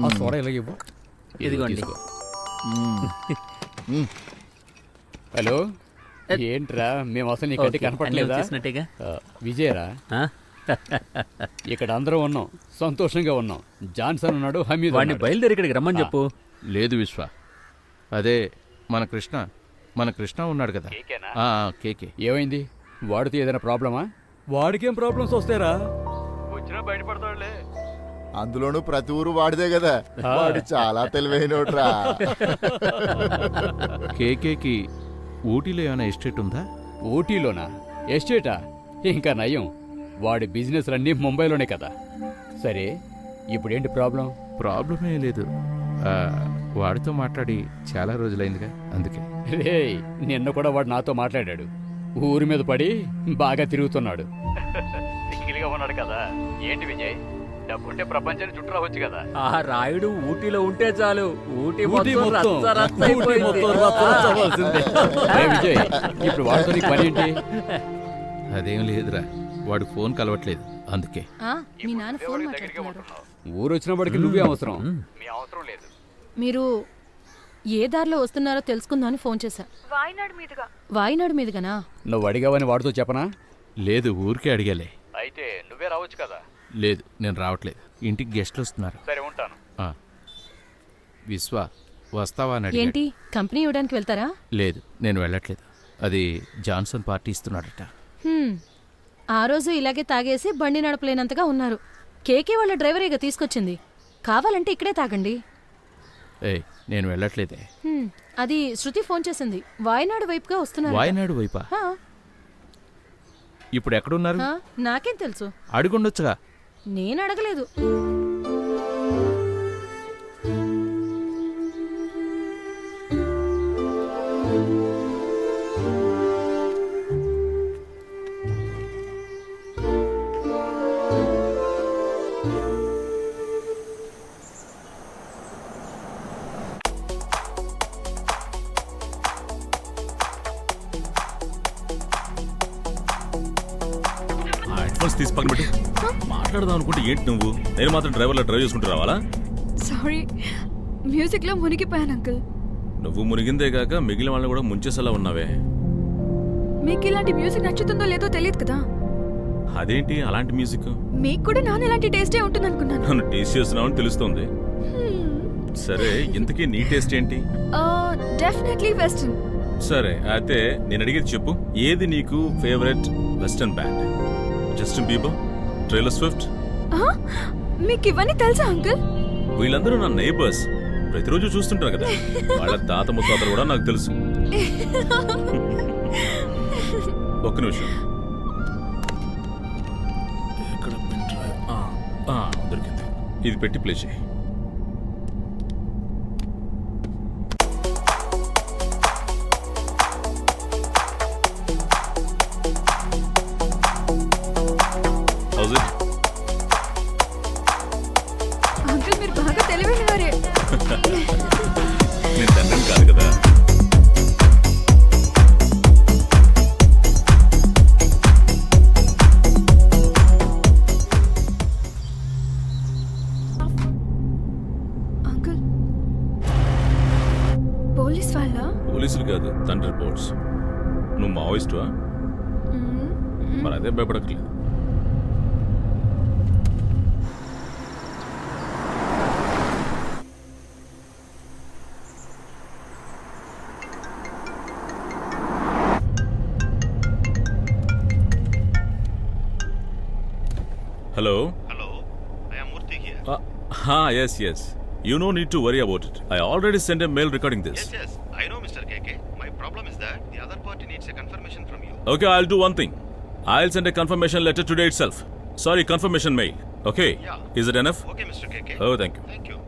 ఆ సోడా ఇలా ఇవ్వు. ఇదిగోండి. హలో, ఏంట్రా మేము అసలు నీ కంటి కనపడలేదా? విజయరా, ఇక్కడ అందరం ఉన్నాం, సంతోషంగా ఉన్నాం. జాన్సన్ ఉన్నాడు, హమీద్ వాడిని బయలుదేరి ఇక్కడికి రమ్మని చెప్పు. లేదు విశ్వ, అదే మన కృష్ణ ఉన్నాడు కదా. కేకే ఏమైంది? వాడితో ఏదైనా ప్రాబ్లమా? వాడికేం ప్రాబ్లమ్స్ వస్తాయరా? వచ్చినా బయటపడతాడులే. అందులోనూ ప్రతి ఊరు వాడిదే కదా. వాడు చాలా తెలివైనోడ్రా. కేకేకి ఊటీలో ఏమైనా ఎస్టేట్ ఉందా? ఊటీలోనా? ఎస్టేటా? ఇంకా నయం, వాడి బిజినెస్ అన్నీ ముంబైలోనే కదా. సరే, ఇప్పుడేంటి ప్రాబ్లం? ప్రాబ్లమే లేదు, వాడితో మాట్లాడి చాలా రోజులైందిగా, అందుకే. రే, నిన్న కూడా వాడు నాతో మాట్లాడాడు. ఊరి మీద పడి బాగా తిరుగుతున్నాడు. సింగిల్గా ఉన్నాడు కదా. ఏంటి విజయ్, డబ్బుంటే ప్రపంచాన్ని చుట్టూ రావచ్చు కదా. ఆ రాయుడు ఊటీలో ఉంటే చాలు, ఊటీ విజయ్, ఇప్పుడు వాడితో నీకు పని ఏంటి? అదేం లేదురా, వాడు ఫోన్ కలవట్లేదు, అందుకే. మీ నాన్న ఫోన్ మాట్లాడుతున్నారు. ఊరు వచ్చిన వాడికి నువ్వే అవసరం. మీ అవసరం లేదు. మీరు ఏ దారిలో వస్తున్నారో తెలుసుకుందామని ఫోన్ చేశా. వాయినాడు మీదుగానా? నువ్వు అడిగావని వాడితో చెప్పనా? లేదు, ఊరికే అడిగాలే. అయితే నువ్వే రావచ్చు కదా. లేదు, నేను రావట్లేదు, ఇంటికి గెస్ట్లు వస్తున్నారు. సరే, ఉంటాను. విశ్వ, వస్తావా అని అడిగాడు. ఏంటి, కంపెనీ ఇవ్వడానికి వెళ్తారా? లేదు, నేను వెళ్ళట్లేదు, అది జాన్సన్ పార్టీ ఇస్తున్నాడట. ఆ రోజు ఇలాగే తాగేసి బండి నడపలేనంతగా ఉన్నారు. కేకే వాళ్ళ డ్రైవరేగా తీసుకొచ్చింది. కావాలంటే ఇక్కడే తాగండి. నేను వెళ్ళట్లేదే. అది శృతి ఫోన్ చేసింది. వాయనాడు వైపుగా వస్తున్నారు. వాయనాడు వైపా? ఇప్పుడు ఎక్కడున్నారు? నాకేం తెలుసు, అడుగుండొచ్చుగా. నేను అడగలేదు. తీసి పక్కన పెట్టి మాట్లాడదాం అనుకుంటే ఏంటి నువ్వు? నేను మాత్రం డ్రైవర్లో డ్రైవ్ చేసుకుంటూ రావాలా? సారీ, మ్యూజిక్ లో మునిగిపోయాను అంకుల్. నువ్వు మునిగిందే కాక మిగిలిన వాళ్ళని కూడా ముంచేసేలా ఉన్నావే. మీకు ఇలాంటి మ్యూజిక్ నచ్చుతుందో లేదో తెలియదు కదా. అదేంటి అలాంటి మ్యూజిక్? మీకు కూడా నాన్న ఇలాంటి టేస్టే ఉంటుంది అనుకున్నాను. నన్ను టేస్ట్ చేస్తున్నావు అని తెలుస్తుంది. సరే, ఇంతకీ నీ టేస్ట్ ఏంటి? Definitely western. సరే, అయితే నేను అడిగేది చెప్పు, ఏది నీకు favourite western band? Justin Bieber, Taylor Swift? మీకు ఇవన్నీ తెలుసా అంకుల్? వీళ్ళందరూ నా నైబర్స్, ప్రతిరోజు చూస్తుంటారు కదా. వాళ్ళ తాత ముత్తాతలు కూడా నాకు తెలుసు. ఒక్క నిమిషం, ఎక్కడ పెన్ డ్రైవ్? దొరికింది, ఇది పెట్టి ప్లే చేయి. అంకుల్, మీరు బాగా తెలివైన వారే. నేను తండ్రిని కాదు కదా. అంకుల్, పోలీస్ వాళ్ళ? పోలీసులు కాదు, తండ్రి రిపోర్ట్స్. నువ్వు మావోయిస్టువా? మరి అదే భయపడట్లేదు. Hello? Hello, I am Murthy here. Yes. You no need to worry about it. I already sent a mail regarding this. Yes, I know Mr. KK. My problem is that the other party needs a confirmation from you. Okay, I'll do one thing. I'll send a confirmation letter today itself. Sorry, confirmation mail. Okay? Yeah. Is it enough? Okay, Mr. KK. Oh, thank you. Thank you.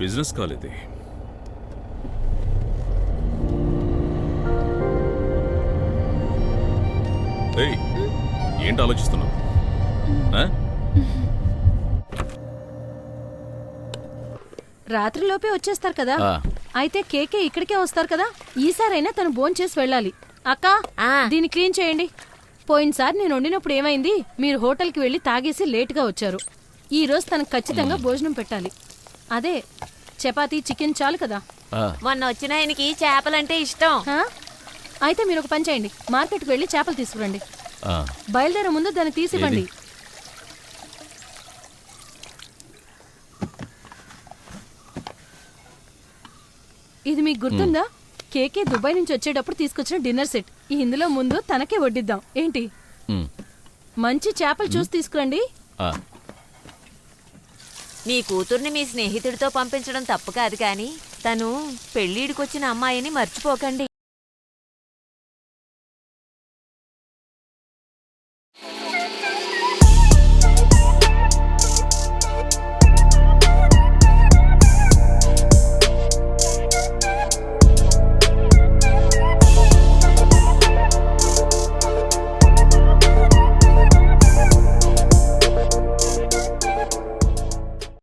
Business call ఇది. Hey, ఏంటి ఆలోచిస్తున్నావు? రాత్రిలోపే వచ్చేస్తారు కదా. అయితే కేకే ఇక్కడికే వస్తారు కదా. ఈసారైనా తను భోంచేసి వెళ్ళాలి. అక్క, దీన్ని క్లీన్ చేయండి. పోయినసారి నేను వండినప్పుడు ఏమైంది? మీరు హోటల్కి వెళ్ళి తాగేసి లేటుగా వచ్చారు. ఈ రోజు తనకు ఖచ్చితంగా భోజనం పెట్టాలి. అదే చపాతీ చికెన్ చాలు కదా. మొన్న వచ్చిన ఆయనకి చేపలంటే ఇష్టం. హా? అయితే మీరు ఒక పని చేయండి, మార్కెట్కి వెళ్ళి చేపలు తీసుకురండి. బయలుదేరే ముందు దాన్ని తీసివ్వండి. ఇది మీకు గుర్తుందా? కేకే దుబాయ్ నుంచి వచ్చేటప్పుడు తీసుకొచ్చిన డిన్నర్ సెట్. ఇందులో ముందు తనకే వడ్డిద్దాం ఏంటి? మంచి చేపలు చూసి తీసుకురండి. మీ కూతుర్ని మీ స్నేహితుడితో పంపించడం తప్పు కాదు కానీ తను పెళ్ళిడికొచ్చిన అమ్మాయిని మర్చిపోకండి.